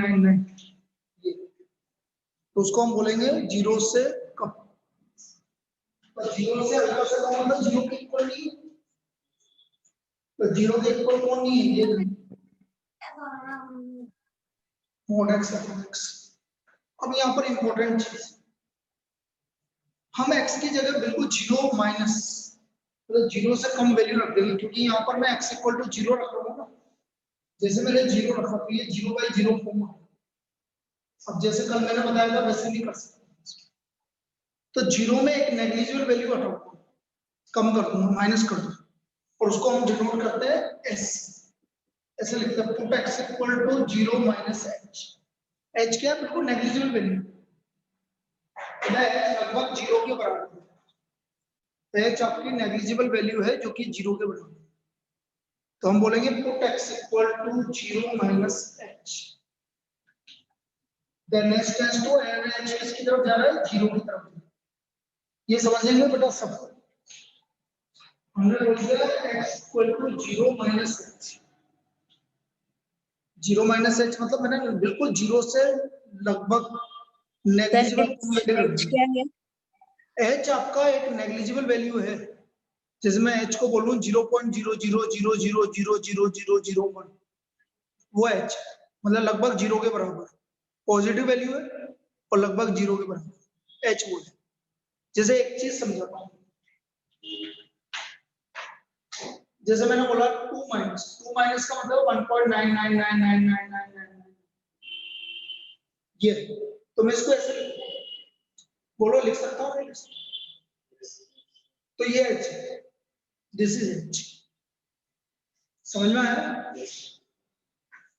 ये तो उसको हम बोलेंगे 0 से कम। तो 0 से हल्का सा कम मतलब 0 के इक्वल नहीं है। तो 0 के इक्वल कौन नहीं है? ये mod x अपॉन x। अब यहाँ पर इंपॉर्टेंट चीज, हम x की जगह बिल्कुल 0 माइनस मतलब 0 से कम वैल्यू रख देंगे, क्योंकि यहाँ पर मैं x इक्वल टू 0 रख रहा हूँ ना। जैसे मैंने 0 रखा तो ये 0/0 फॉर्म। अब जैसे कल मैंने बताया था वैसे नहीं कर सकते। तो 0 में एक नेग्लिजिबल वैल्यू हटाओ, कम कर दूंगा, माइनस कर दूंगा, और उसको हम डिनोट करते हैं s। ऐसे लिखते हैं put x equal to 0 minus h। h क्या है? बिल्कुल नेग्लिजिबल वैल्यू, लगभग 0 के बराबर है। h आपकी नेग्लिजिबल वैल्यू है जो कि 0 के बराबर है। तो हम बोलेंगे put x equal to 0 minus h। Then next tends to and h किसकी तरफ जा रहा है? 0 की तरफ। ये समझेंगे बेटा सब। हमने बोल दिया x equal to 0 minus h। 0 minus h मतलब मैंने बिल्कुल 0 से लगभग नेग्लिजिबल क्या है? h आपका एक नेग्लिजिबल वैल्यू है। जैसे मैं h को बोलूं 0.00000001, वो h मतलब लगभग 0 के बराबर पॉजिटिव वैल्यू है और लगभग 0 के बराबर h वो है। जैसे एक चीज समझाता हूं, जैसे मैंने बोला 2 माइनस का मतलब 1.99999999 ये, तो मैं इसको ऐसे बोलो लिख सकता हूँ। तो ये h, दिस इज h। समझ में आया?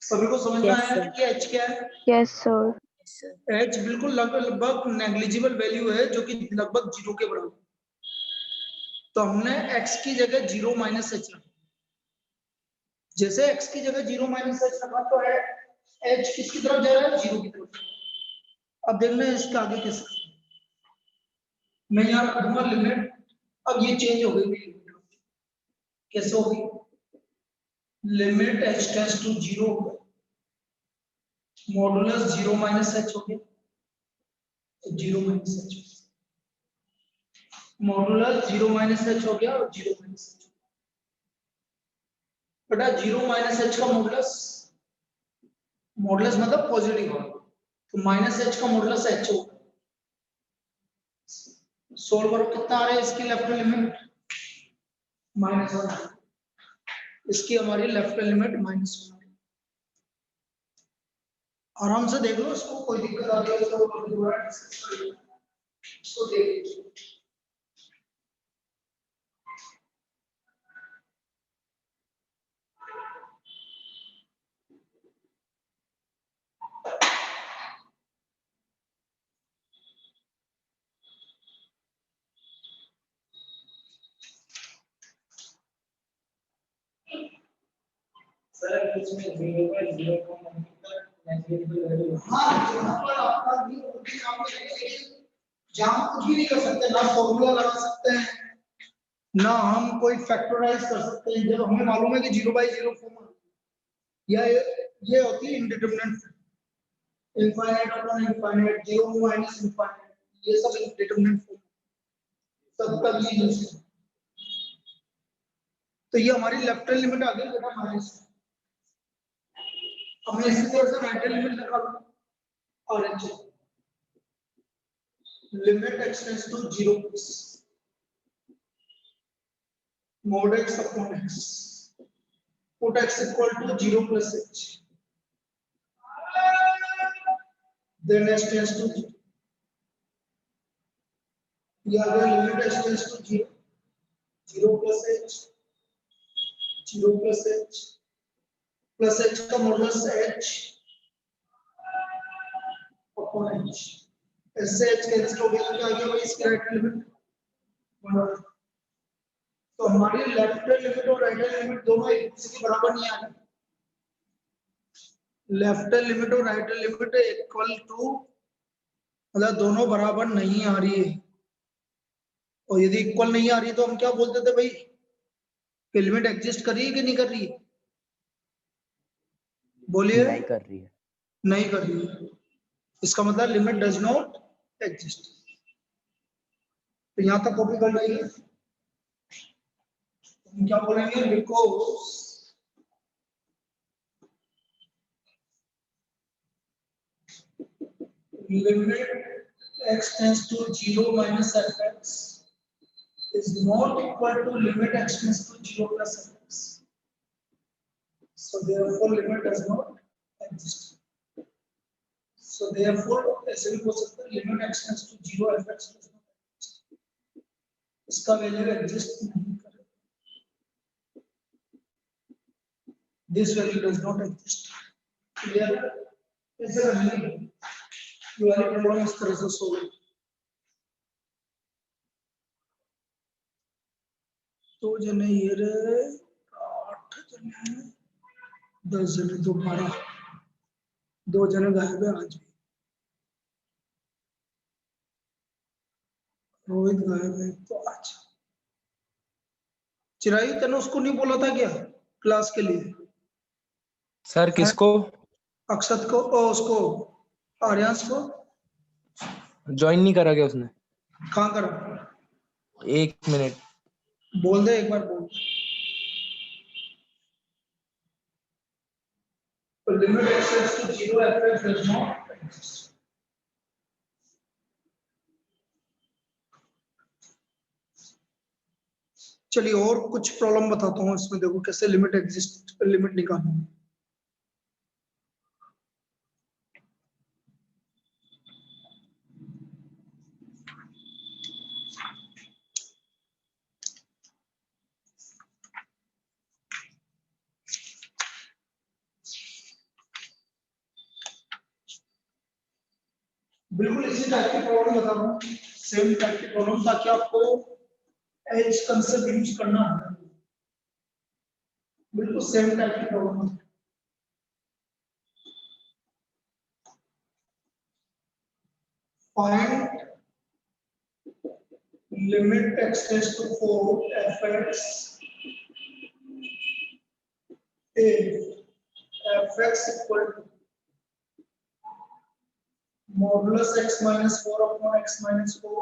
सभी को समझ में आया कि h क्या है? Yes sir. h बिल्कुल लगभग नेग्लिजिबल वैल्यू है जो कि लगभग 0 के बराबर। तो हमने x की जगह 0 माइनस h रखा। जैसे x की जगह 0 माइनस h रखा तो है h किसकी तरफ जा रहा है? 0 की तरफ। अब देखना है इसके आगे कैसे। मैं यहाँ रख दूंगा लिमिट। अब ये चेंज हो गई मेरी लिमिट। कैसे होगी? Limit h tends to 0 modulus 0 minus h हो गया, 0 minus h modulus 0 minus h हो गया और 0 माइनस h। बेटा 0 माइनस h का मॉडुलस, मॉडुलस मतलब पॉजिटिव, तो माइनस h का मॉडुलस h होगा। सोल्व करो, कितना आ रहा है इसकी लेफ्ट लिमिट? -1। इसकी हमारी लेफ्ट लिमिट -1। आराम से देख लो इसको, कोई दिक्कत आती है तो दोबारा डिस्कस कर लो। इसको देख लीजिए। सर इसमें 0.0 हाँ, यहाँ पर आपका भी काम करेंगे, जहाँ कुछ भी नहीं कर सकते, ना फॉर्मूला लगा सकते हैं ना हम कोई फैक्टराइज कर सकते हैं। जब हमें मालूम है कि 0/0 फॉर्म या ये होती है indeterminate, infinite upon infinite, 0 minus infinite, ये सब इंडिटरमिनेट फॉर्म सब तक ये यूज है। तो ये हमारी लेफ्ट लिमिट आ गई बेटा माइनस। अब मैं इसी तरह से राइट लिमिट लगा लूं और h limit x tends to 0 mod x upon x put x equal to 0 plus h then h tends to 0 या limit h tends to 0 0 plus h 0 plus h का मॉडुलस h upon h ऐसे h cancel हो गया, क्या आ गया भाई इसकी right limit 1। तो हमारी लेफ्ट लिमिट और राइट लिमिट दोनों एक दूसरे के बराबर नहीं आ रही। लेफ्ट लिमिट और राइट लिमिट इक्वल टू मतलब दोनों बराबर नहीं आ रही है। और यदि इक्वल नहीं आ रही है तो हम क्या बोलते थे भाई कि लिमिट एग्जिस्ट कर रही है कि नहीं कर रही है? बोलिए। नहीं कर रही है। नहीं कर रही है, इसका मतलब लिमिट डज नॉट एग्जिस्ट। तो यहां तक कॉपी कर लीजिए। हम क्या बोलेंगे, because limit x tends to 0 minus fx is not equal to limit x tends to 0 plus fx. So therefore limit does not exist. So therefore ऐसे भी हो सकता है limit x tends to 0 fx does not exist. इसका value exist नहीं करेगा. This value does not exist. Clear? ऐसे नहीं. ये वाली प्रॉब्लम इस तरह से सोल्व है. दो जने ये रे 8 जने 10 जने 2 12 2 जने गायब है आज भी. रोहित गायब है तो आज. चिराई तने उसको नहीं बोला था क्या क्लास के लिए? सर किसको? अक्षत को और उसको आर्यांश को ज्वाइन नहीं करा क्या उसने? कहाँ करा? 1 मिनट बोल दे एक बार बोल. तो लिमिट एक्सेस to 0 fx does not exist. चलिए और कुछ प्रॉब्लम बताता हूँ इसमें. देखो कैसे लिमिट एग्जिस्ट, लिमिट निकालना. बिल्कुल इसी टाइप की प्रॉब्लम बता रहा हूँ, सेम टाइप की प्रॉब्लम, ताकि आपको एज कंसेप्ट यूज करना है. बिल्कुल सेम टाइप की प्रॉब्लम है. Find limit x tends to 4 fx if fx equal to modulus x minus 4 upon x minus 4,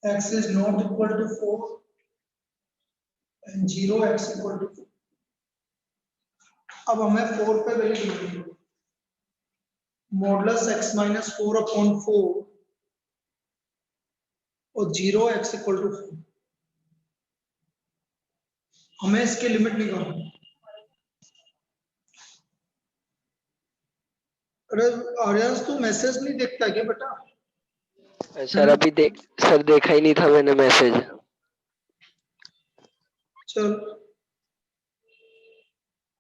x is not equal to 4 and 0 x equal to 4. अब हमें 4 पे value ढूंढनी है. मॉडुलस x minus 4 upon 4 और 0 x equal to 4. हमें इसके limit निकालनी. अरे आर्यंस तू मैसेज नहीं देखता क्या बेटा? सर अभी देखा ही नहीं था मैंने मैसेज. चल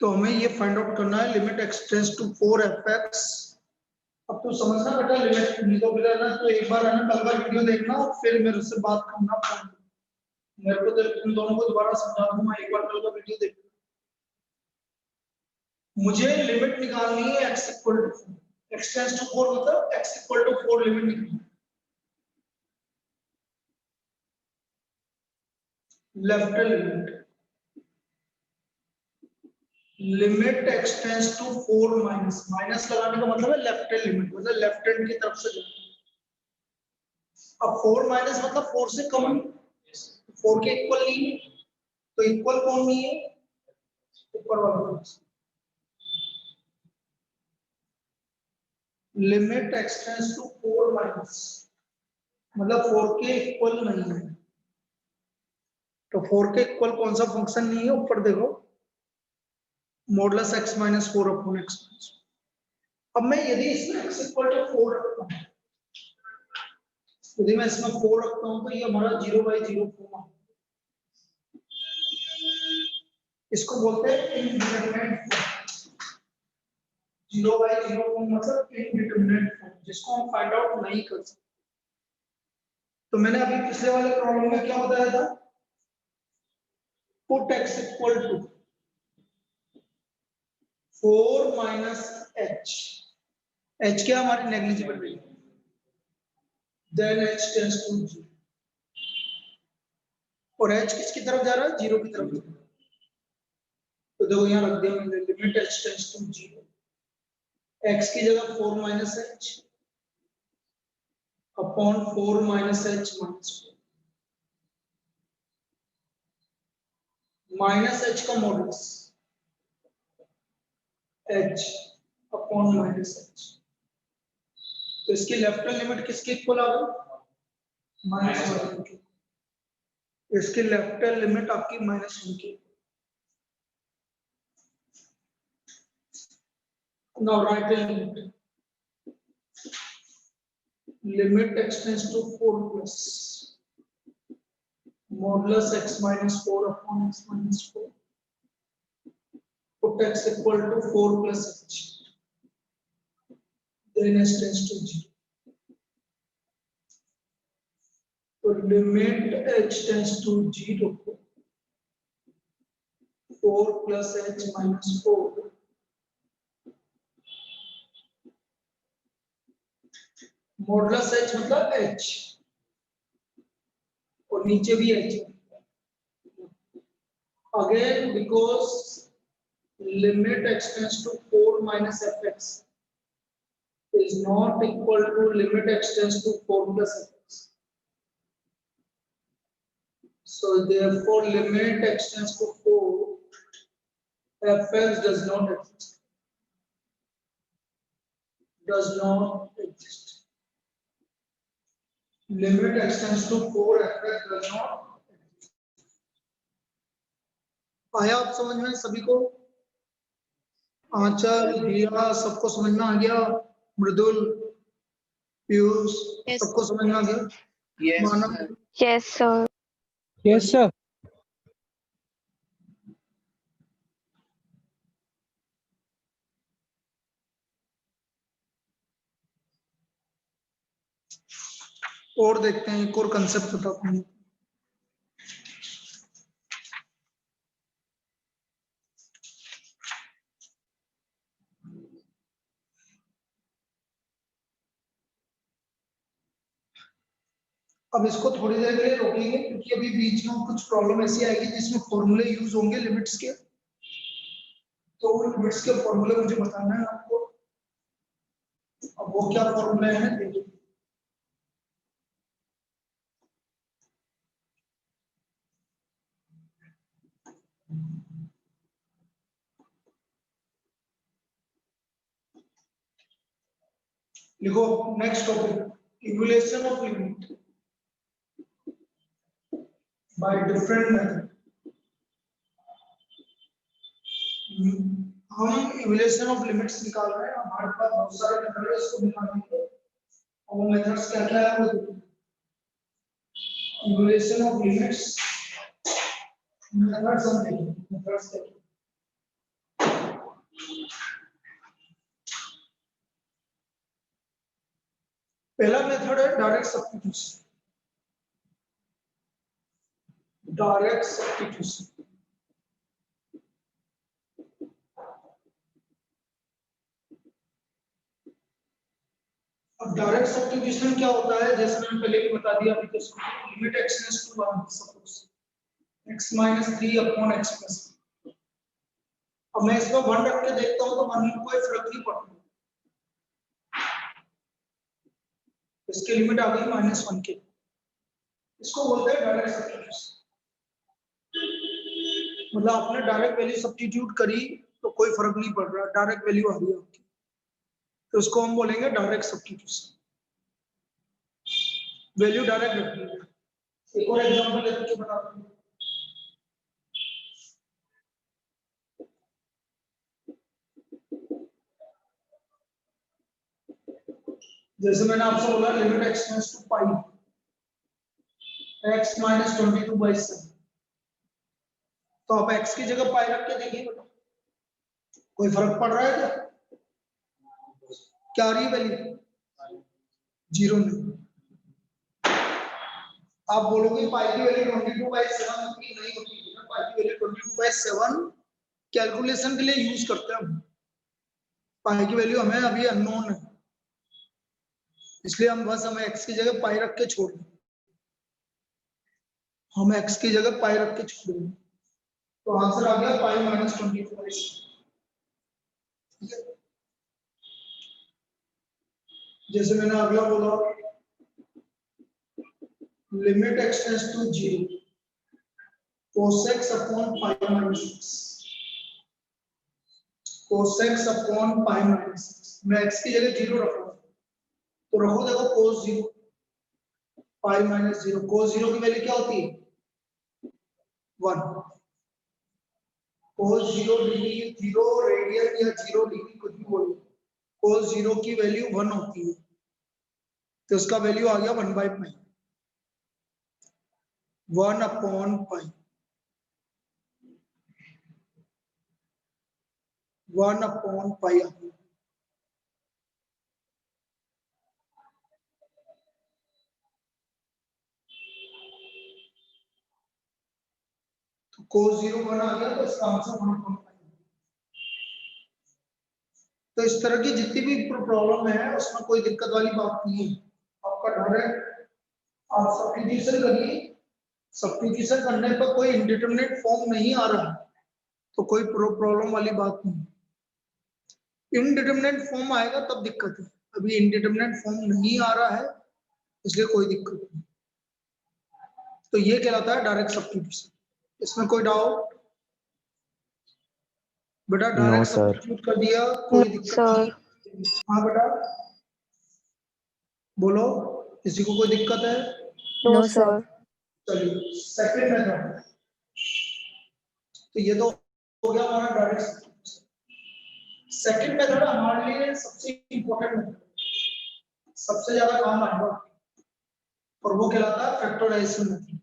तो हमें ये फाइंड आउट करना है limit x tends to 4 fx. अब तो समझना बेटा, लिमिट नहीं तो फिर ना तो एक बार है ना कल का वीडियो देखना और फिर मेरे से बात करना. मेरे को तो तुम दोनों को दोबारा समझा दूंगा, एक बार कल का वीडियो देखना. मुझे लिमिट निकालनी है x equal to 4. x tends to 4 मतलब x इक्वल टू 4 लिमिट निकालनी. Left limit limit x tends to 4 minus minus लगाने का मतलब है लेफ्ट हैंड लिमिट, मतलब लेफ्ट हैंड की तरफ से जाना. अब 4 माइनस मतलब 4 से कम, 4 के इक्वल नहीं है. तो इक्वल कौन नहीं है? ऊपर वाला. Limit x tends to 4 minus मतलब 4 के इक्वल नहीं है. तो 4 के इक्वल कौन सा फंक्शन नहीं है? ऊपर देखो, modulus x minus 4 upon x. अब मैं यदि इसमें x इक्वल टू 4 रखता हूं, यदि मैं इसमें 4 रखता हूं तो ये हमारा 0/0 फॉर्म. इसको बोलते हैं इंडिटरमिनेट फॉर्म. 0/0 फॉर्म मतलब इंडिटरमिनेट फॉर्म, जिसको हम फाइंड आउट नहीं कर सकते. तो मैंने अभी पिछले वाले प्रॉब्लम में क्या बताया था? Put x equal to 4 minus h. h क्या हमारी negligible value. Then h tends to 0. और h किसकी तरफ जा रहा है? 0 की तरफ. तो देखो यहाँ रख दिया मैंने limit h tends to 0. x की जगह 4 minus H upon 4 minus H minus H का modulus H upon minus H. तो इसकी लेफ्ट हैंड लिमिट किसके इक्वल आ गई -1 की। इसकी लेफ्ट हैंड लिमिट आपकी -1 की। Now write the limit. Limit x tends to 4 plus modulus x minus 4 upon x minus 4. Put x equal to 4 plus h. Then x tends to 0. So limit h tends to 0. 4 plus h minus 4. Modulus h मतलब h और नीचे भी h। Again because limit x tends to 4 minus fx is not equal to limit x tends to 4 plus fx. So therefore limit x tends to 4 fx does not exist. Does not exist. Limit x tends to 4 fx does not exist. आया आप समझ में सभी को? आंचल दिया सबको समझ में आ गया? मृदुल पीयूष सबको समझ में आ गया? मानव Yes, sir. Yes sir. और देखते हैं एक और कंसेप्ट बताता हूँ। अब इसको थोड़ी देर के लिए रोकेंगे क्योंकि अभी बीच में कुछ प्रॉब्लम ऐसी आएगी जिसमें फॉर्मूले यूज होंगे लिमिट्स के। तो वो लिमिट्स के फॉर्मूले मुझे बताना है आपको। अब वो क्या फॉर्मूले हैं देखिए। लिखो next topic evaluation of limit by different method. हम इवैल्यूएशन ऑफ लिमिट्स निकाल रहे हैं। हमारे पास बहुत सारे मेथड है इसको निकालने के। और वो मेथड्स क्या क्या है वो देखिए। इवैल्यूएशन ऑफ लिमिट्स मेथड्स हम देखेंगे। मेथड्स देखिए। पहला मेथड है डायरेक्ट सब्स्टिट्यूशन। डायरेक्ट सब्स्टिट्यूशन अब डायरेक्ट सब्स्टिट्यूशन क्या होता है जैसे मैंने पहले भी बता दिया अभी तो limit x tends to 1 suppose x minus 3 upon x plus 1। अब मैं इसको 1 रख के देखता हूं तो 1 में कोई फर्क नहीं पड़ता। इसकी लिमिट आ गई -1 के। इसको बोलते हैं डायरेक्ट सब्स्टिट्यूशन। मतलब आपने डायरेक्ट वैल्यू सब्स्टिट्यूट करी तो कोई फर्क नहीं पड़ रहा, डायरेक्ट वैल्यू आ गई आपकी, तो इसको हम बोलेंगे डायरेक्ट सब्स्टिट्यूशन। वैल्यू डायरेक्ट रखनी है। एक और एग्जांपल लेके बताता हूं। जैसे मैंने आपसे बोला limit x tends to pi x minus 22/7। तो आप x की जगह पाई रख के देखिए बेटा कोई फर्क पड़ रहा है क्या? क्या आ रही है वैल्यू? 0 नहीं। आप बोलोगे पाई की वैल्यू 22/7 होती नहीं होती है। पाई की वैल्यू 22/7 कैलकुलेशन के लिए यूज करते हैं हम। पाई की वैल्यू हमें अभी अननोन है, इसलिए हम बस हमें x की जगह पाई रख के छोड़ दें। हम x की जगह पाई रख के छोड़ दें तो आंसर आ गया पाई -22/7। जैसे मैंने अगला बोला limit x tends to 0 cos x upon pi minus 6 cos x upon pi minus 6 मैं x की जगह 0 रख रहा हूं तो रखो देखो cos 0 पाई माइनस 0 cos 0 की वैल्यू क्या होती है 1 cos 0 डिग्री 0 रेडियन या 0 डिग्री कुछ भी बोलो cos 0 की वैल्यू 1 होती है तो उसका वैल्यू आ गया 1 by pi 1 upon pi 1 upon pi आ गया तो cos 0 1 आ गया तो इसका आंसर 1 अपॉन पाई तो इस तरह की जितनी भी प्रॉब्लम है उसमें कोई दिक्कत वाली बात नहीं है आपका डायरेक्ट आप सब्स्टिट्यूशन करिए सब्स्टिट्यूशन करने पर कोई इंडिटरमिनेट फॉर्म नहीं आ रहा तो कोई प्रॉब्लम वाली बात नहीं इनडिटरमिनेट फॉर्म आएगा तब दिक्कत है अभी इनडिटरमिनेट फॉर्म नहीं आ रहा है इसलिए कोई दिक्कत नहीं तो ये कहलाता है डायरेक्ट सब्स्टिट्यूशन इसमें कोई डाउट बेटा No, डायरेक्ट sir. सब्स्टिट्यूट कर दिया कोई No, दिक्कत sir. नहीं हाँ बेटा बोलो किसी को कोई दिक्कत है No, sir. चलिए सेकंड मेथड तो ये तो हो गया हमारा डायरेक्ट सब्स्टिट्यूशन सेकंड मेथड हमारे लिए सबसे इंपॉर्टेंट मेथड सबसे ज्यादा काम आएगा और वो कहलाता है factorization method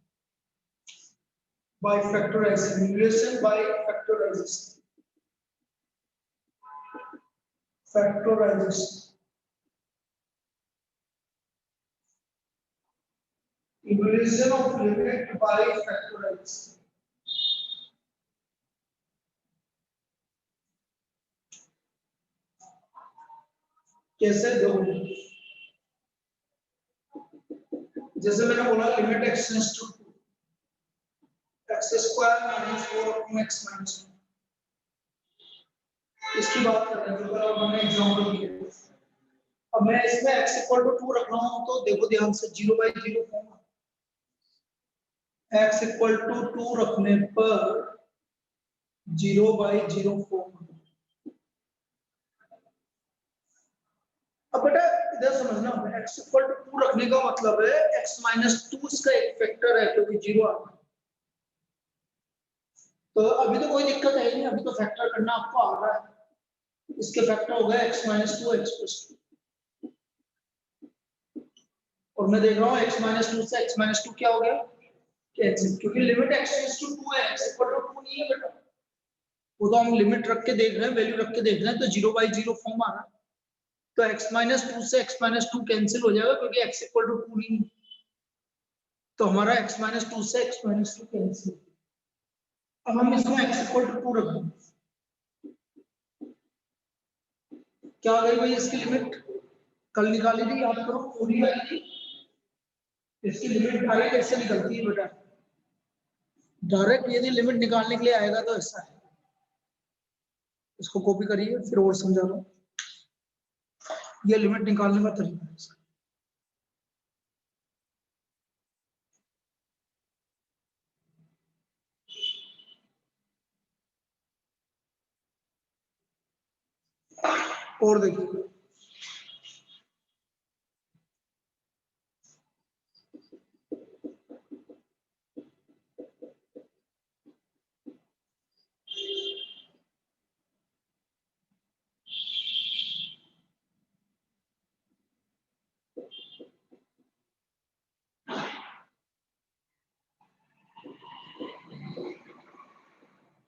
by factorization numeration by factorization factorization evaluation of limit by factorization कैसे दो जैसे मैंने बोला limit x tends to 2 x square minus 4 upon x minus 2 इसकी बात कर रहे हैं जो कल हमने एग्जांपल दिया अब मैं इसमें x इक्वल टू 2 रख रहा हूं तो देखो ध्यान से 0/0 फॉर्म x इक्वल टू 2 रखने पर 0/0 फॉर्म अब बेटा इधर समझना x इक्वल टू 2 रखने का मतलब है x माइनस 2 इसका एक फैक्टर है क्योंकि 0 आ रहा है तो अभी तो कोई दिक्कत है नहीं अभी तो फैक्टर करना आपको आ रहा है इसके फैक्टर हो गए x माइनस 2 x प्लस 2 और मैं देख रहा हूँ x माइनस 2 से x माइनस 2 क्या हो गया कि x क्योंकि लिमिट x टेंड्स टू 2 है x इक्वल टू 2 नहीं है बेटा वो तो हम लिमिट रख के देख रहे हैं वैल्यू रख के देख रहे हैं तो 0/0 फॉर्म आ रहा है तो x माइनस 2 से x माइनस 2 कैंसिल हो जाएगा क्योंकि x इक्वल टू 2 नहीं तो हमारा x माइनस 2 से x माइनस 2 कैंसिल अब हम इसमें x इक्वल टू 2 रख दें क्या आ गई भाई इसकी लिमिट कल निकाली थी याद करो पूरी आई थी इसकी लिमिट डायरेक्ट कैसे निकलती है बेटा डायरेक्ट यदि लिमिट निकालने के लिए आएगा तो ऐसा है इसको कॉपी करिए फिर और समझा रहा हूं ये लिमिट निकालने का तरीका है इसका और देखिए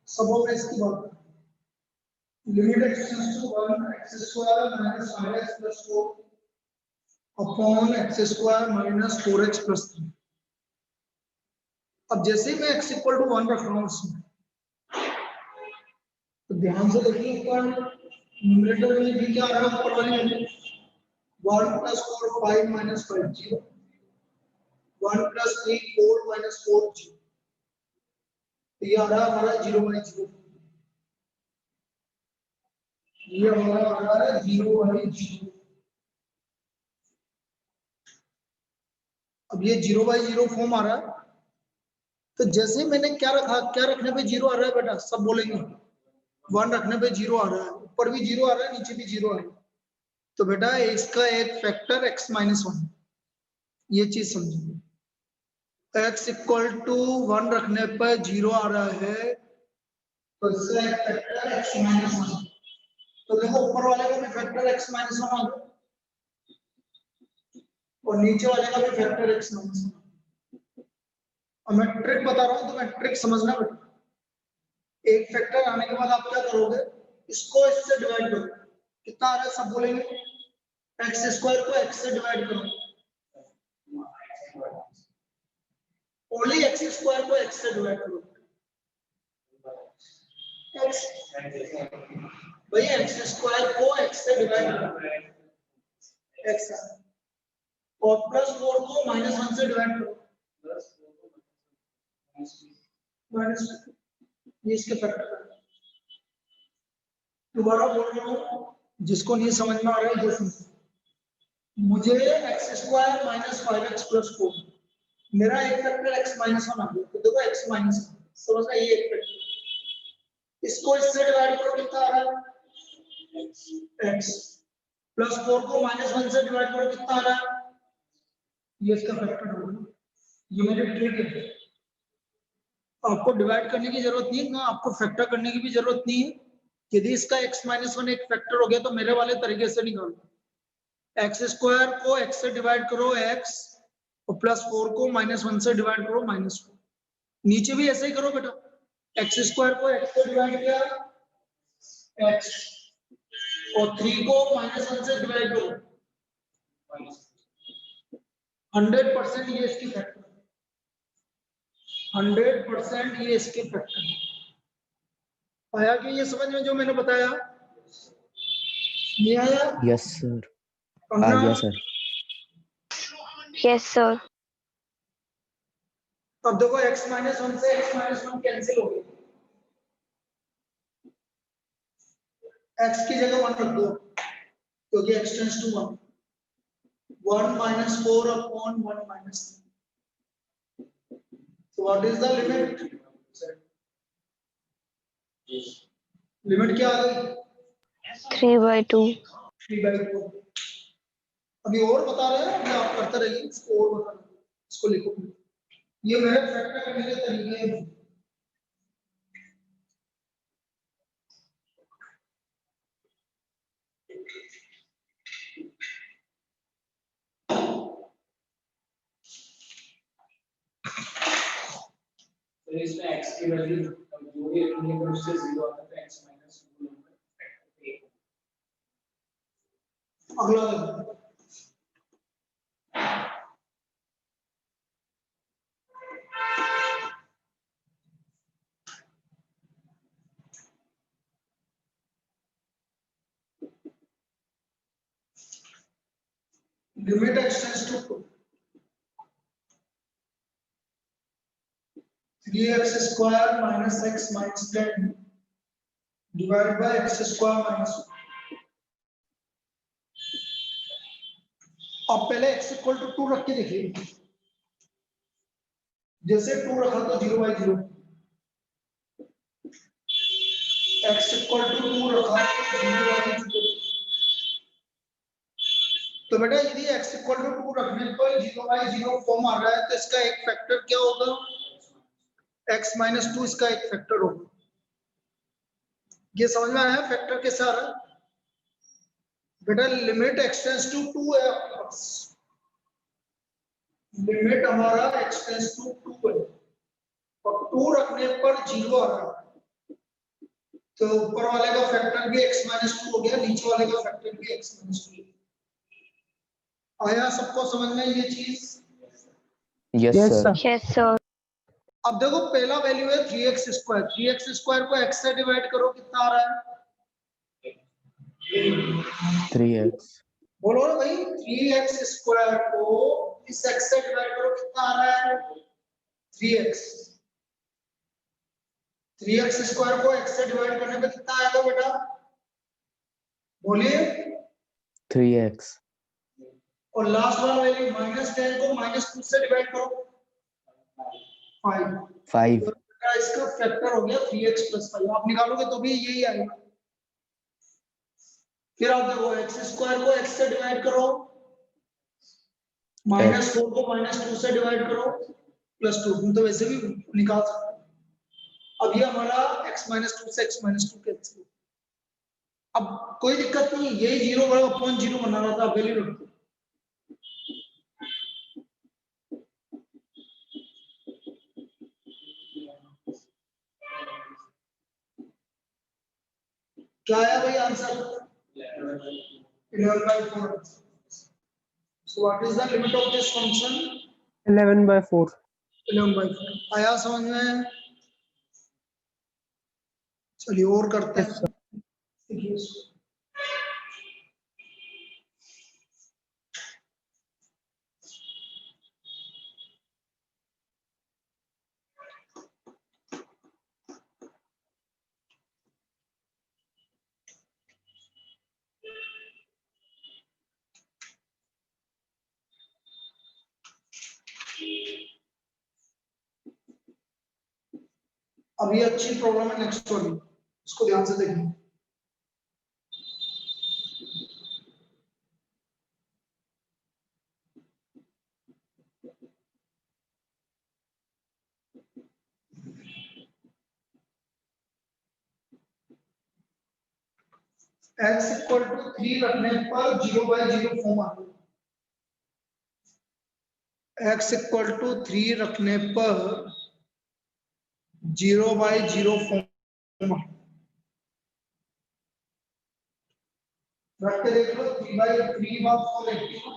सबों में इसकी बात limit x tends to 1 x square minus 5x plus 4 upon x square minus 4x plus 3 अब जैसे ही मैं x इक्वल टू 1 रख रहा हूं इसमें तो ध्यान से देखिए ऊपर न्यूमरेटर में भी क्या आ रहा है ऊपर वाली value 1 plus 4 5 minus 5 0 1 plus 3 4 minus 4 0 तो ये आ रहा है हमारा 0/0 ये हमारा आ रहा है 0/0 अब ये 0/0 फॉर्म आ रहा है, तो जैसे ही मैंने क्या रखा, क्या रखने पे 0 आ रहा है बेटा, सब बोलेंगे 1 रखने पे 0 आ रहा है, ऊपर भी 0 आ रहा है, नीचे भी 0 आ रहा है, तो बेटा इसका एक फैक्टर x-1, ये चीज समझिए। x = 1 रखने पर 0 आ रहा है, तो इसका एक फैक्टर x-1, तो देखो ऊपर वाले का भी फैक्टर x-1 आ गया और नीचे वाले का भी फैक्टर x-1। अब मैं ट्रिक बता रहा हूं, तो मैं ट्रिक समझना बेटा। एक फैक्टर आने के बाद आप क्या करोगे, इसको इससे डिवाइड करो, कितना आ रहा है सब बोलेंगे, x² को x से डिवाइड करो, ओनली x² को x से डिवाइड करो, x भाई x² को x से डिवाइड करो, x और +4 को -1 से डिवाइड करो, माइनस, ये इसके फैक्टर। दोबारा बोल रहा हूँ, जिसको नहीं समझ में आ रहा है जैसे मुझे x² - 5x + 4, मेरा एक फैक्टर x-1 आ गया, तो देखो x-1 समझ में, ये एक फैक्टर, इसको इससे डिवाइड करो, कितना आ रहा है x, +4 को -1 से डिवाइड करो, कितना आ रहा है, ये इसका फैक्टर होगा। ये मेरी ट्रिक है, आपको डिवाइड करने की जरूरत नहीं है ना, आपको फैक्टर करने की भी जरूरत नहीं है। यदि इसका x-1 एक फैक्टर हो गया तो मेरे वाले तरीके से निकालो, x² को x से डिवाइड करो x, और +4 को -1 से डिवाइड करो -4, नीचे भी ऐसे ही करो बेटा, x² को x से डिवाइड किया x, और 3 को -1 से डिवाइड करो, 100% ये इसकी फैक्टर, 100% ये इसके फैक्टर है। आया कि ये समझ में जो मैंने बताया, नहीं आया? यस सर, आ पंद्रह? गया सर। Yes, sir. अब देखो x-1 से x-1 कैंसिल हो गया, x की जगह 1 रख दो, क्योंकि x tends to 1, 1 - 4 upon 1 - 3, so what is the limit? Limit क्या आ गई? 3/2. 3/4। अभी और बता रहे हैं, अभी आप करते रहिए, इसको और बता रहे हैं, इसको लिखो, ये मेरे फैक्टर करने के तरीके हैं। तो इसमें x की वैल्यू जो भी रखेंगे तो उससे 0 आता है, तो x - 2 अगला देखो, limit x tends to 2, 3x² - x - 10 divide by x² - 1। अब पहले x = 2 रख के देखिए, जैसे 2 रखा तो 0/0, x = 2 रखा तो 0/0, तो बेटा यदि x = 2 रखने पर 0/0 फॉर्म आ रहा है, तो इसका एक फैक्टर क्या होगा, x - 2 इसका एक फैक्टर होगा। ये समझ में आया फैक्टर कैसे आ रहा है बेटा? लिमिट x टेंड्स टू 2 है आपके पास, लिमिट हमारा x टेंड्स टू 2 है, और 2 रखने पर 0 आ रहा है, तो ऊपर वाले का फैक्टर भी x - 2 हो गया, नीचे वाले का फैक्टर भी x - 2। आया सबको समझ में ये चीज? Yes sir. Yes, sir. अब देखो पहला वैल्यू है 3x², 3x² को x से डिवाइड करो, कितना आ रहा है, 3x। बोलो ना भाई, 3x² को इस x से डिवाइड करो, कितना आ रहा है, 3x। 3x² को x से डिवाइड करने पे कितना आएगा बेटा, बोलिए? 3x। और लास्ट वाला वैल्यू -10 को -2 से डिवाइड करो 5। 5 तो इसका फैक्टर हो गया 3x + 5। आप निकालोगे तो भी यही आएगा। फिर आप देखो x² को x से डिवाइड करो, -4 को -2 से डिवाइड करो +2। तुम तो वैसे भी निकाल सकते हो। अब ये हमारा x - 2 से x - 2 कैंसिल। अब कोई दिक्कत नहीं, यही 0/0 बना रहा था, वैल्यू रख दो। क्या आया भाई answer? 11/4। So what is the limit of this function? 11/4. 11/4 आया समझ में? चलिए और करते हैं। देखिए इसको। अब ये अच्छी प्रॉब्लम है नेक्स्ट वाली, इसको ध्यान से देखिए। x = 3 रखने पर 0/0 फॉर्म आ गया। x = 3 रखने पर 0/0 फॉर्म रख के देख लो। 3/3 लिखती हूँ।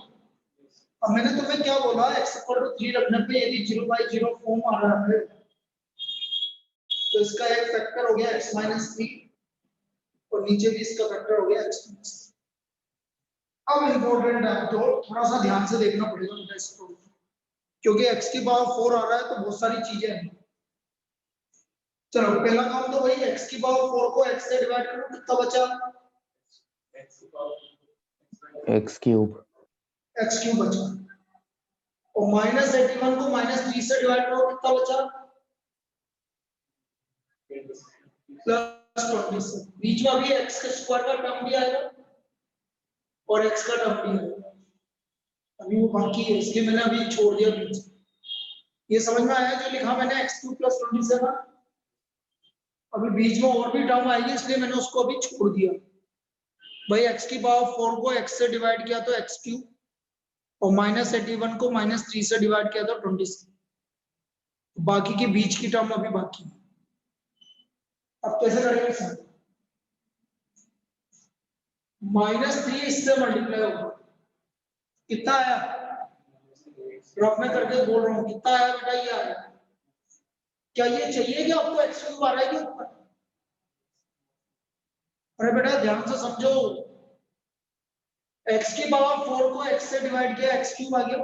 अब मैंने तुम्हें क्या बोला, x = 3 रखने पे यदि 0/0 फॉर्म आ रहा है तो इसका एक फैक्टर हो गया x - 3 और नीचे भी इसका फैक्टर हो गया x - 3। अब इम्पोर्टेंट है तो थोड़ा सा ध्यान से देखना पड़ेगा बेटा इसको, क्योंकि x की पावर 4 आ रहा है तो बहुत सारी चीजें हैं। चलो पहला काम तो वही, x की पावर 4 को x से डिवाइड करो, कितना बचा? x³ बचा। और -81 को -3 से डिवाइड करो, कितना बचा? +27। बीच में भी x² का टर्म भी आएगा और x का टर्म भी आएगा। अभी वो बाकी है इसलिए मैंने अभी छोड़ दिया बीच। ये समझ में आया जो लिखा मैंने x³ + 27? अभी बीच में और भी टर्म आएगी इसलिए मैंने उसको अभी छोड़ दिया। भाई x की पावर 4 को x से डिवाइड किया तो x³ और -81 को -3 से डिवाइड किया तो 27। बाकी की बीच की टर्म अभी बाकी है। अब कैसे करेंगे सर? -3 इससे मल्टीप्लाई होगा, कितना आया? ड्रॉप में करके बोल रहा हूँ, कितना आया बेटा? ये आया। क्या ये चाहिए कि आपको x³ आ रहा है कि ऊपर? अरे बेटा ध्यान से समझो, x की पावर 4 को x से डिवाइड किया, x³ आ गया।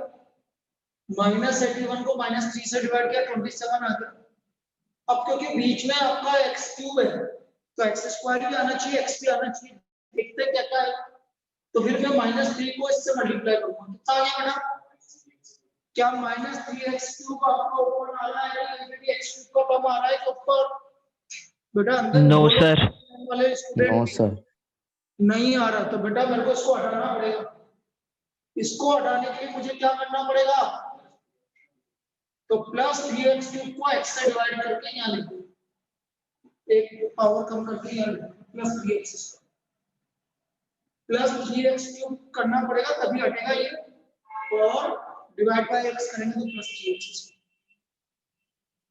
-81 को -3 से डिवाइड किया, 27 आ गया। अब क्योंकि बीच में आपका x³ है तो x² भी आना चाहिए, x भी आना चाहिए। देखते क्या क्या है। तो फिर मैं -3 को इससे मल्टीप्लाई करूंगा, कितना आ गया बेटा? क्या -3x³ आपका ऊपर आ रहा है या फिर x³ का टर्म आ रहा है ऊपर? बेटा अंदर नो बोलो सर। वाले नो स्टूडेंट सर नहीं आ रहा, तो बेटा मेरे को इसको हटाना पड़ेगा। इसको हटाने के लिए मुझे क्या करना पड़ेगा? तो +3x³ को x से डिवाइड करके यहाँ लिखो, एक पावर कम करके यहाँ लिखो +3x³ करना पड़ेगा तभी हटेगा ये, और डिवाइड बाय x करेंगे तो +3x²।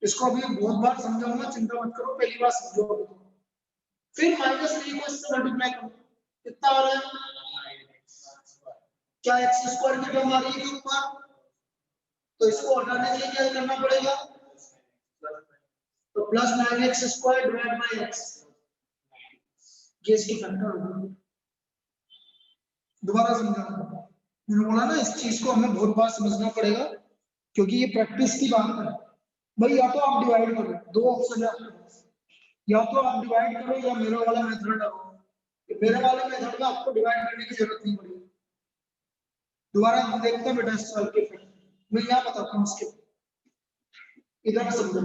इसको अभी बहुत बार समझाऊंगा, चिंता मत करो, पहली बार समझो। फिर -3 को इससे मल्टीप्लाई करो, कितना आ रहा है? क्या x² की टर्म आ रही है ऊपर? तो इसको हटाने के लिए क्या करना पड़ेगा? तो +9x² डिवाइड बाय x, ये इसकी फैक्टर होगी। दोबारा समझाऊंगा, मैंने बोला ना इस चीज को हमें बहुत बार समझना पड़ेगा क्योंकि ये प्रैक्टिस की बात है। भाई या तो आप डिवाइड करो, दो ऑप्शन है आपके पास, या तो आप डिवाइड करो या मेरा वाला मेथड लगाओ। मेरे वाले मेथड में आपको डिवाइड करने की जरूरत नहीं पड़ेगी। दोबारा हम देखते हैं बेटा इस सवाल के फिर मैं यहाँ बताता हूँ उसके इधर समझो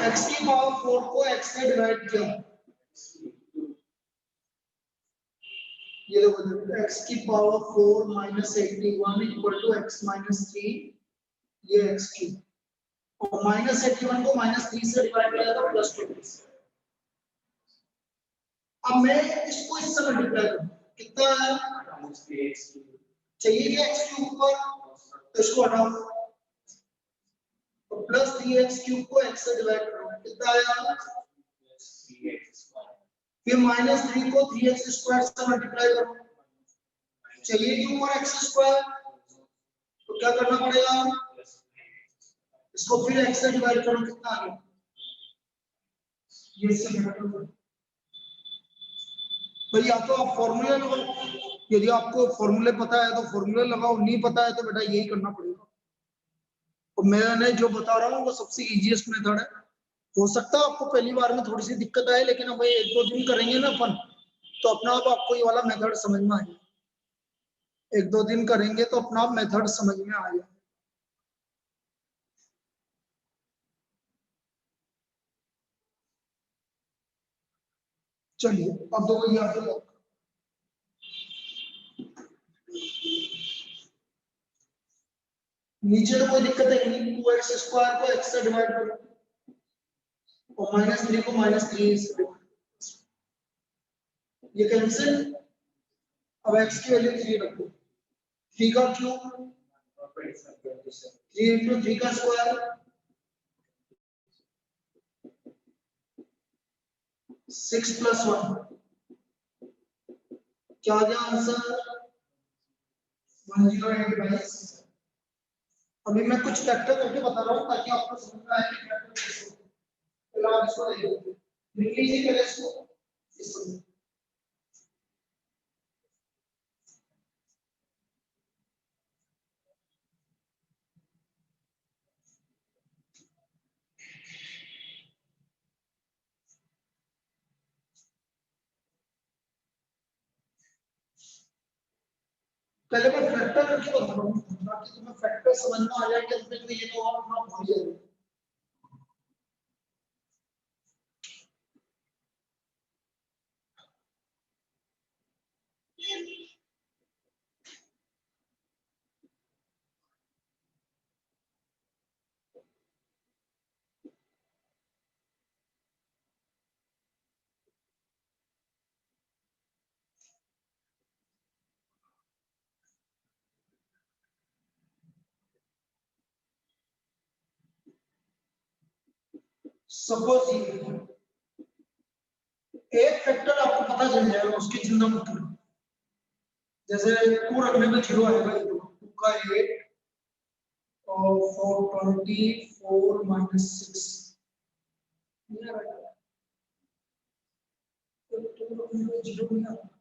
x की पावर 4 को x से डिवाइड किया ये देखो x की power 4 minus 81 equal to x minus 3 ये x क्यूब और माइनस 81 को माइनस 3 से डिवाइड किया तो प्लस 20 अब मैं इसको इससे मल्टीप्लाई करूं कितना है चाहिए क्या x क्यूब पर तो इसको हटाओ तो प्लस 3x क्यूब को x से डिवाइड करो कितना आया फिर माइनस 3 को 3x स्क्वायर से मल्टीप्लाई करो चाहिए क्यों ऊपर x स्क्वायर तो क्या करना पड़ेगा इसको फिर x से डिवाइड करो कितना आ गया ये इससे घटाओ भाई या तो आप फॉर्मूला लगाओ यदि आपको फॉर्मूले पता है तो फॉर्मूला लगाओ नहीं पता है तो बेटा यही करना पड़ेगा और मैंने जो बता रहा हूँ वो सबसे इजीएस्ट मेथड है हो सकता है आपको पहली बार में थोड़ी सी दिक्कत आए लेकिन अब भाई 1-2 दिन करेंगे ना अपन तो अपना आप आपको ये वाला मेथड समझ में आएगा 1-2 दिन करेंगे तो अपना आप मेथड समझ में आ जाएगा चलिए अब दो यहाँ पे नीचे तो कोई दिक्कत है नहीं 2x स्क्वायर को x से डिवाइड करो और माइनस 3 को माइनस 3 से डिवाइड ये कैंसिल अब x की वैल्यू 3 रखो 3 का क्यूब 3 into 3 का स्क्वायर 6 plus 1 क्या आ गया आंसर 108/6 अभी मैं कुछ फैक्टर करके बता रहा हूँ ताकि आपको समझ में आए कि फैक्टर कैसे होते हैं फिर आप इसको देख लीजिए लिख लीजिए पहले इसको इसको पहले मैं फैक्टर करके बता रहा हूँ ताकि तुम्हें फैक्टर समझ में आ जाए कि अंत में ये तो आप अपना भूल जाओगे सपोज एक फैक्टर आपको पता चल जाएगा उसकी चिंता मत करो जैसे 2 रखने में 0 आएगा 2 का 8 और 424 minus 6 ये आएगा तो 2 रखने में 0 नहीं आता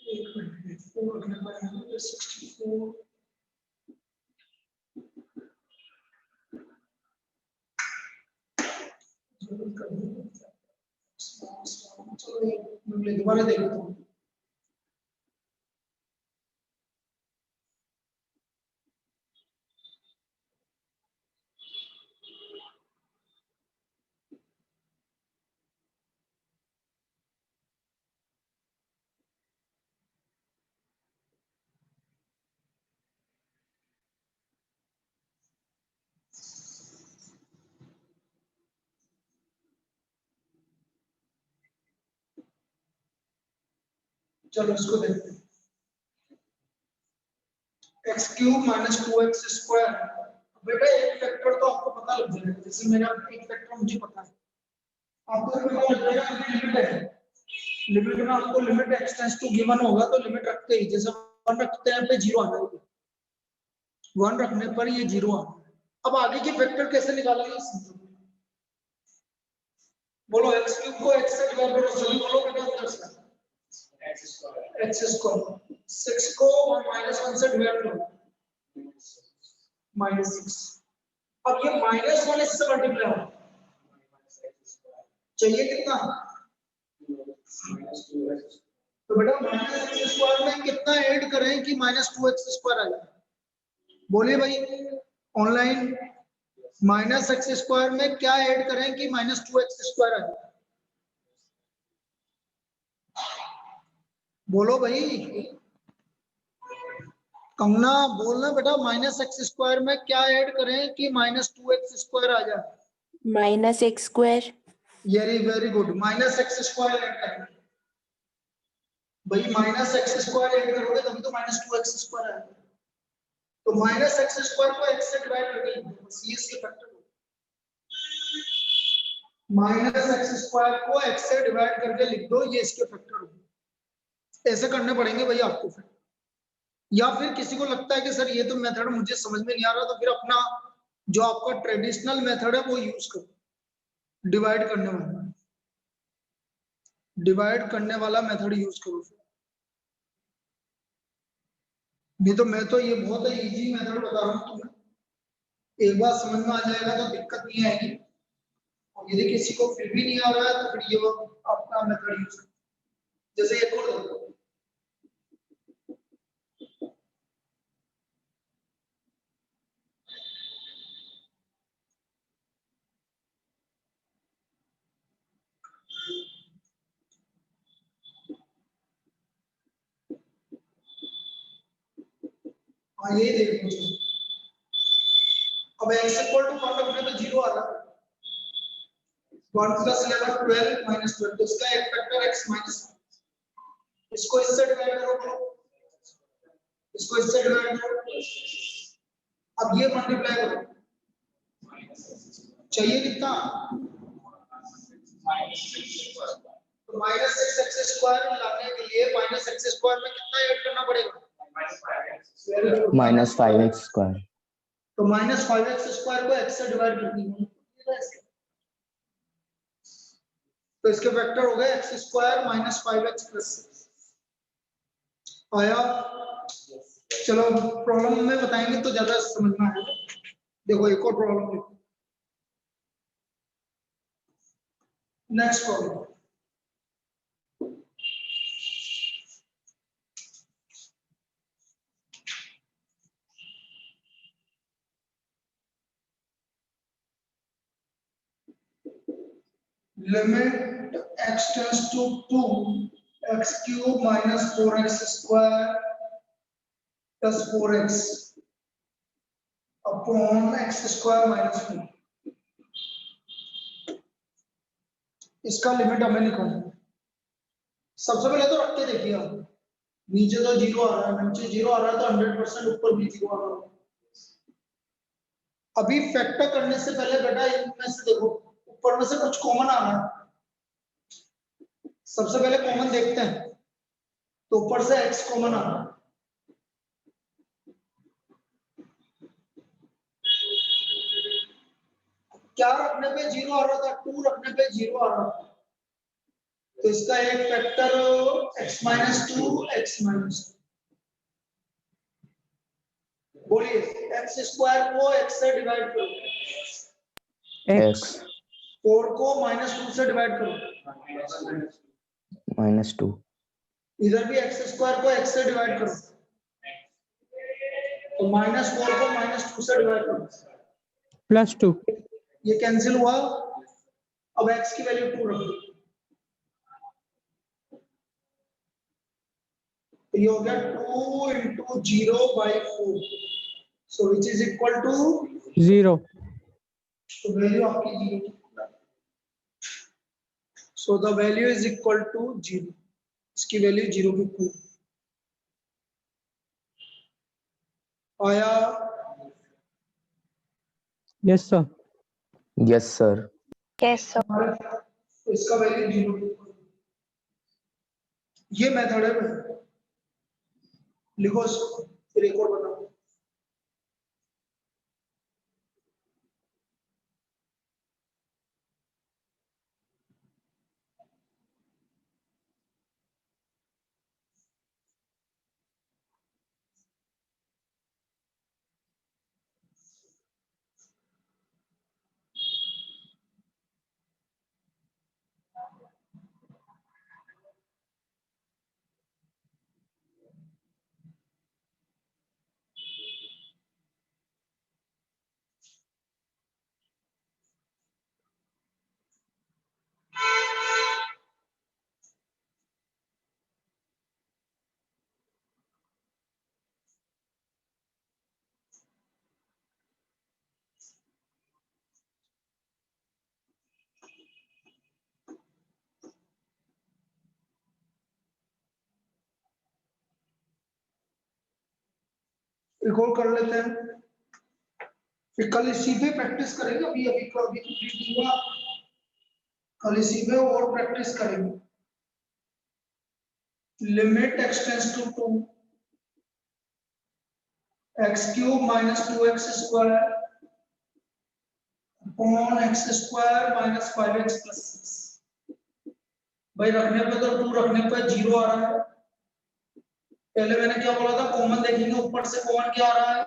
एक मिनट 4 रखने में 64 चलो मैं दोबारा देखता हूँ चलो इसको देखते हैं x cube minus 2x square बेटा एक फैक्टर तो आपको पता लग जाएगा जैसे मेरा एक फैक्टर मुझे पता है आपको पता लग जाएगा कि लिमिट है लिमिट में आपको limit x tends to given होगा तो लिमिट रखते ही जैसे 1 रखते हैं पे 0 आ जाएगा 1 रखने पर ये 0 आ जाएगा अब आगे के फैक्टर कैसे निकालेंगे बोलो x क्यूब को x से डिवाइड करो सभी बोलो बेटा अंदर से x स्क्वायर 6 को -1 से डिवाइड करो, -6। अब ये -1 इससे मल्टीप्लाई हो, चाहिए कितना? तो बेटा -x² में कितना ऐड करें कि -2x² आ जाए? बोलिए भाई ऑनलाइन, -x² में क्या ऐड करें कि -2x² आ जाए? बोलो भाई कंगना, बोलना बेटा, -x² में क्या ऐड करें कि -2x² आ जाए? -x²। Very very good, -x² add करें भाई, -x² ऐड करोगे तभी तो -2x² आएगा। तो -x² को x से डिवाइड करके लिख दो, बस ये इसके फैक्टर हो। -x² को x से डिवाइड करके लिख दो, ये इसके फैक्टर हो। ऐसे करने पड़ेंगे भाई आपको फिर, या फिर किसी को लगता है कि सर ये तो मेथड मुझे समझ में नहीं आ रहा, तो फिर अपना जो आपका ट्रेडिशनल मेथड है वो यूज करो, डिवाइड करने वाला, डिवाइड करने वाला मेथड यूज करो। नहीं तो मैं तो ये बहुत इजी मेथड बता रहा हूँ तुम्हें, एक बार समझ में आ जाएगा तो दिक्कत नहीं आएगी, और यदि किसी को फिर भी नहीं आ रहा है तो फिर ये वो अपना मेथड यूज करो। जैसे एक और देखो, हाँ ये देखो, अब x इक्वल टू 1 रखने पे 0 आ रहा है, 1 + 11 12 -12, तो इसका एक फैक्टर x माइनस, इसको इससे डिवाइड करो, इसको इससे डिवाइड करो, अब ये मल्टीप्लाई करो, चाहिए कितना? तो -6x² लाने के लिए -x² में कितना ऐड करना पड़ेगा? -5x²। तो -5x² को x से डिवाइड कर दी, तो इसके वेक्टर हो गए x² - 5x + 6 आया। चलो प्रॉब्लम में बताएंगे तो ज्यादा समझ में आएगा। देखो एक और प्रॉब्लम देखो, next problem, limit x tends to 2 x³ - 4x² + 4x upon x² - 2, इसका लिमिट हमें निकालना है। सबसे पहले तो रख के देखिए आप, नीचे तो 0 आ रहा है, नीचे 0 आ रहा है तो 100% ऊपर भी 0 आ रहा है। अभी फैक्टर करने से पहले बेटा इनमें से देखो, ऊपर में से कुछ कॉमन आ रहा है, सबसे पहले कॉमन देखते हैं, तो ऊपर से x कॉमन आ रहा है, क्या रखने पे 0 आ रहा था? 2 रखने पे 0 आ रहा था, तो इसका एक फैक्टर x - 2 x - 2, बोलिए x² को x से डिवाइड करो, x 4 को -2 से डिवाइड करो, -2 इधर भी x² को x से डिवाइड करो, तो -4 को -2 से डिवाइड करो, +2। ये कैंसिल हुआ। अब x की वैल्यू 2 रखो, तो ये हो गया 2 × 0/4, so which is equal to 0। तो वैल्यू आपकी 0, so the value is equal to 0, इसकी वैल्यू 0 की 2 आया। Yes sir. Yes sir. Yes, sir. तो इसका वैल्यू 0 की 2, ये मेथड है बेटा, लिखो इसको, फिर एक और बताओ। एक और कर लेते हैं, फिर कल इसी पे प्रैक्टिस करेंगे। अभी अभी तो अभी कंप्लीट हुआ, कल इसी पे और प्रैक्टिस करेंगे। Limit x tends to 2 x cube minus 2x square upon x square minus 5x plus 6। भाई रखने पे तो 2 रखने पे 0 आ रहा है। पहले मैंने क्या बोला था, कॉमन देखेंगे, ऊपर से कॉमन क्या आ रहा है,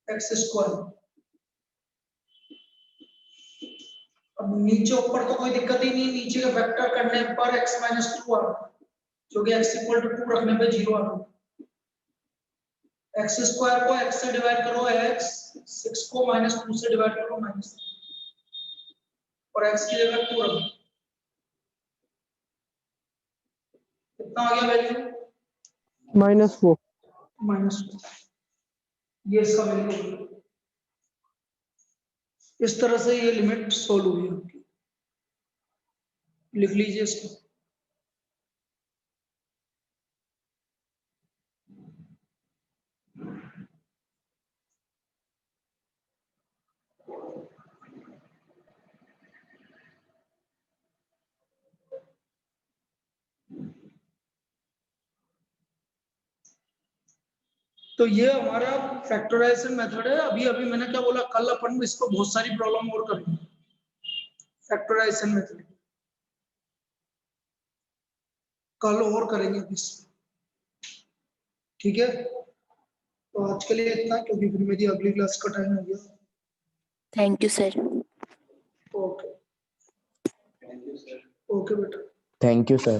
x स्क्वायर। अब नीचे ऊपर तो कोई दिक्कत ही नहीं, नीचे के वेक्टर करने पर x माइनस 2 आ रहा है, क्योंकि x इक्वल टू 2 रखने पे 0 आ रहा है। x स्क्वायर को x से डिवाइड करो x, 6 को माइनस 2 से डिवाइड करो माइनस, और x की जगह 2 रखो। कितना आ गया वैल्यू, -4. -2। ये इसका वैल्यू, इस तरह से ये लिमिट सोल्व हुई आपकी। लिख लीजिए इसको। तो ये हमारा फैक्टराइजेशन मेथड है। अभी अभी मैंने क्या बोला, कल अपन इसको बहुत सारी प्रॉब्लम और करेंगे फैक्टराइजेशन मेथड, कल और करेंगे इस, ठीक है। तो आज के लिए इतना, क्योंकि फिर मेरी अगली क्लास का टाइम हो गया। Thank you, sir. Okay, okay बेटा। Thank you, sir.